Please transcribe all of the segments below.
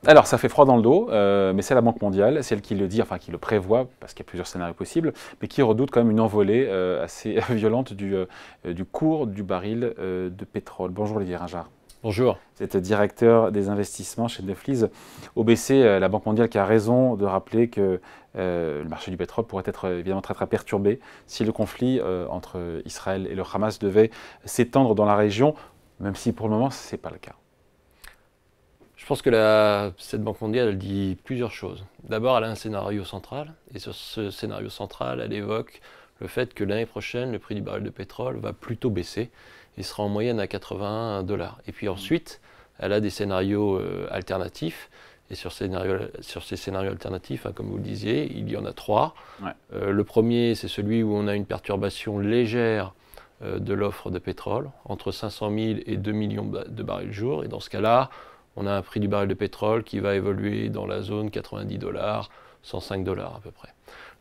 Alors, ça fait froid dans le dos, mais c'est la Banque mondiale, c'est elle qui le dit, enfin qui le prévoit, parce qu'il y a plusieurs scénarios possibles, mais qui redoute quand même une envolée assez violente du cours du baril de pétrole. Bonjour Olivier Ringard. Bonjour. Vous êtes directeur des investissements chez Neuflize. OBC, la Banque mondiale qui a raison de rappeler que le marché du pétrole pourrait être évidemment très perturbé si le conflit entre Israël et le Hamas devait s'étendre dans la région, même si pour le moment ce n'est pas le cas. Je pense que cette Banque mondiale, elle dit plusieurs choses. D'abord, elle a un scénario central, et sur ce scénario central, elle évoque le fait que l'année prochaine, le prix du baril de pétrole va plutôt baisser, et sera en moyenne à 81 $. Et puis ensuite, elle a des scénarios alternatifs, et sur ces scénarios alternatifs, hein, comme vous le disiez, il y en a trois. Ouais. Le premier, c'est celui où on a une perturbation légère de l'offre de pétrole, entre 500 000 et 2 millions de barils jour, et dans ce cas-là, on a un prix du baril de pétrole qui va évoluer dans la zone 90 $, 105 $ à peu près.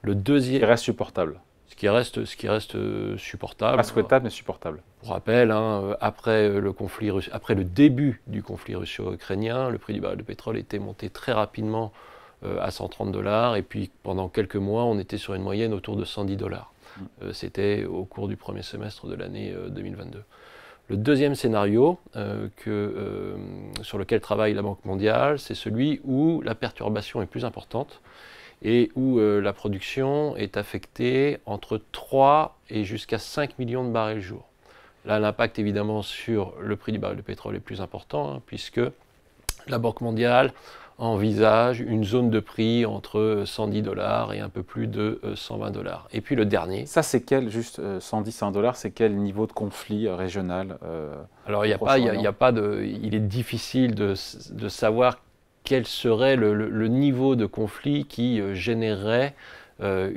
Le deuxième, Qui reste supportable. Ce qui reste supportable. Pas souhaitable, mais supportable. Pour rappel, hein, après le début du conflit russo-ukrainien, le prix du baril de pétrole était monté très rapidement à 130 $, et puis pendant quelques mois, on était sur une moyenne autour de 110 $. C'était au cours du premier semestre de l'année 2022. Le deuxième scénario sur lequel travaille la Banque mondiale, c'est celui où la perturbation est plus importante et où la production est affectée entre 3 et jusqu'à 5 millions de barils jour. Là, l'impact évidemment sur le prix du baril de pétrole est plus important, hein, puisque la Banque mondiale envisage une zone de prix entre 110 $ et un peu plus de 120 $. Et puis le dernier... Ça, c'est quel, juste 110, 100 $, c'est quel niveau de conflit régional Alors, il est difficile de savoir quel serait le niveau de conflit qui générerait un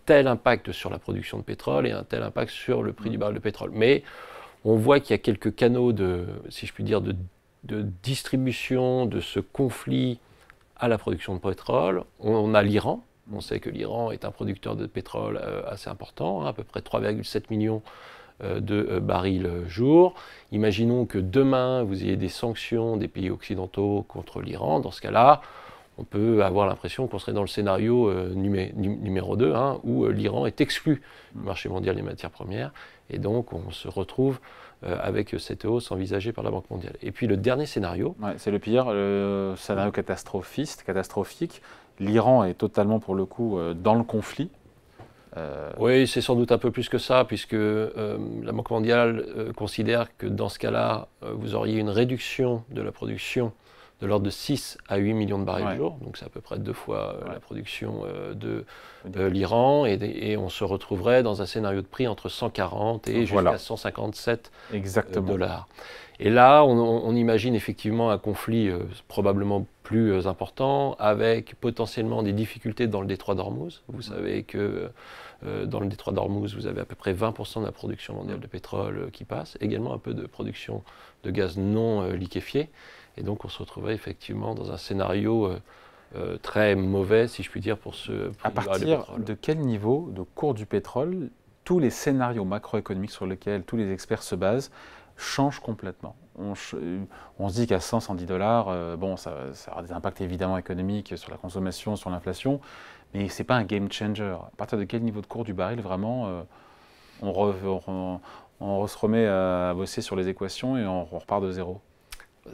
tel impact sur la production de pétrole et un tel impact sur le prix du baril de pétrole. Mais on voit qu'il y a quelques canaux si je puis dire, de distribution de ce conflit à la production de pétrole. On a l'Iran. On sait que l'Iran est un producteur de pétrole assez important, hein, à peu près 3,7 millions de barils jour. Imaginons que demain, vous ayez des sanctions des pays occidentaux contre l'Iran. Dans ce cas-là, on peut avoir l'impression qu'on serait dans le scénario numéro 2, hein, où l'Iran est exclu du marché mondial des matières premières. Et donc, on se retrouve avec cette hausse envisagée par la Banque mondiale. Et puis, le dernier scénario... Ouais, c'est le pire, le scénario catastrophique. L'Iran est totalement, pour le coup, dans le conflit. Oui, c'est sans doute un peu plus que ça, puisque la Banque mondiale considère que dans ce cas-là, vous auriez une réduction de la production de l'ordre de 6 à 8 millions de barils jour, donc c'est à peu près 2 fois la production de l'Iran, et on se retrouverait dans un scénario de prix entre 140 et jusqu'à 157 $. Et là, on imagine effectivement un conflit probablement plus important, avec potentiellement des difficultés dans le détroit d'Ormuz. Vous savez que dans le détroit d'Ormuz, vous avez à peu près 20% de la production mondiale de pétrole qui passe, également un peu de production de gaz non liquéfié. Et donc, on se retrouverait effectivement dans un scénario très mauvais, si je puis dire, pour ce prix à partir de quel niveau de cours du pétrole tous les scénarios macroéconomiques sur lesquels tous les experts se basent changent complètement? On se dit qu'à 100, 110 $, bon, ça aura des impacts évidemment économiques sur la consommation, sur l'inflation, mais ce n'est pas un game changer. À partir de quel niveau de cours du baril, vraiment, on se remet à bosser sur les équations et on repart de zéro?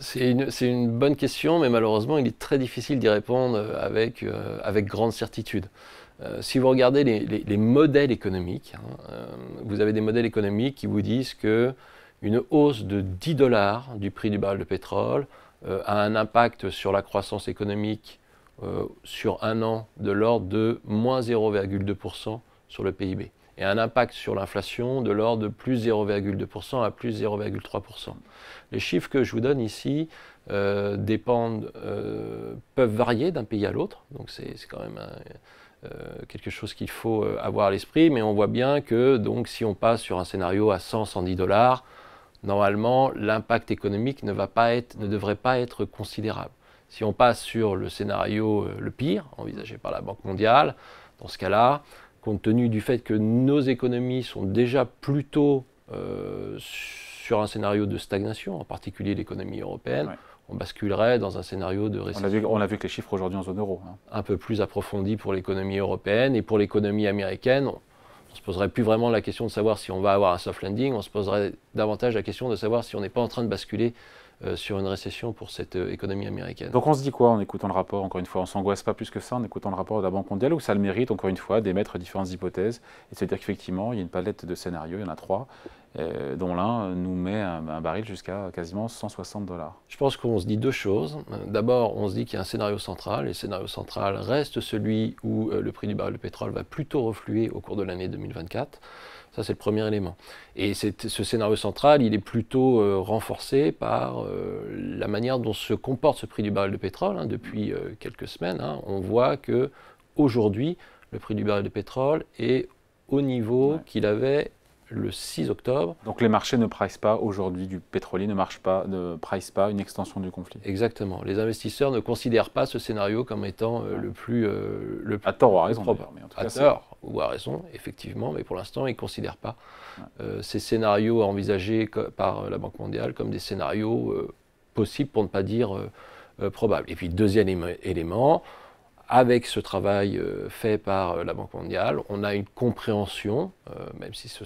C'est une bonne question, mais malheureusement, il est très difficile d'y répondre avec grande certitude. Si vous regardez les modèles économiques, hein, vous avez des modèles économiques qui vous disent qu'une hausse de 10 $ du prix du baril de pétrole a un impact sur la croissance économique sur un an de l'ordre de moins 0,2% sur le PIB. Et un impact sur l'inflation de l'ordre de plus 0,2% à plus 0,3%. Les chiffres que je vous donne ici peuvent varier d'un pays à l'autre, donc c'est quand même quelque chose qu'il faut avoir à l'esprit, mais on voit bien que donc, si on passe sur un scénario à 100, 110 $, normalement l'impact économique ne devrait pas être considérable. Si on passe sur le scénario le pire, envisagé par la Banque mondiale, dans ce cas-là, compte tenu du fait que nos économies sont déjà plutôt sur un scénario de stagnation, en particulier l'économie européenne, on basculerait dans un scénario de récession. On a vu que les chiffres aujourd'hui en zone euro. Un peu plus approfondi pour l'économie européenne et pour l'économie américaine. On ne se poserait plus vraiment la question de savoir si on va avoir un soft landing, on se poserait davantage la question de savoir si on n'est pas en train de basculer sur une récession pour cette économie américaine. Donc on se dit quoi en écoutant le rapport, encore une fois? On ne s'angoisse pas plus que ça en écoutant le rapport de la Banque mondiale, ou ça le mérite, encore une fois, d'émettre différentes hypothèses et de se dire qu'effectivement, il y a une palette de scénarios, il y en a 3, dont l'un nous met un baril jusqu'à quasiment 160 $. Je pense qu'on se dit 2 choses. D'abord, on se dit qu'il y a un scénario central, et le scénario central reste celui où le prix du baril de pétrole va plutôt refluer au cours de l'année 2024. Ça, c'est le premier élément. Et ce scénario central, il est plutôt renforcé par la manière dont se comporte ce prix du baril de pétrole. Depuis quelques semaines, on voit qu'aujourd'hui, le prix du baril de pétrole est au niveau qu'il avait le 6 octobre. Donc les marchés ne pricent pas aujourd'hui du pétrolier, ne pricent pas une extension du conflit. Exactement. Les investisseurs ne considèrent pas ce scénario comme étant le plus à tort ou à raison, mais en tout cas, à tort ou à raison, effectivement, mais pour l'instant, ils ne considèrent pas ces scénarios envisagés par la Banque mondiale comme des scénarios possibles, pour ne pas dire probables. Et puis, deuxième élément, avec ce travail fait par la Banque mondiale, on a une compréhension, même si ce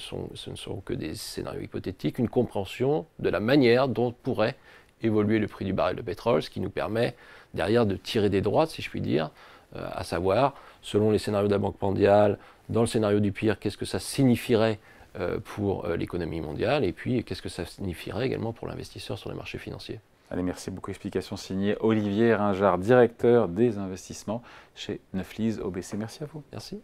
ne sont que des scénarios hypothétiques, une compréhension de la manière dont pourrait évoluer le prix du baril de pétrole, ce qui nous permet derrière de tirer des droites, si je puis dire, à savoir, selon les scénarios de la Banque mondiale, dans le scénario du pire, qu'est-ce que ça signifierait pour l'économie mondiale, et puis qu'est-ce que ça signifierait également pour l'investisseur sur les marchés financiers. Allez, merci beaucoup. Explication signée Olivier Ringard, directeur des investissements chez Neuflize OBC. Merci à vous. Merci.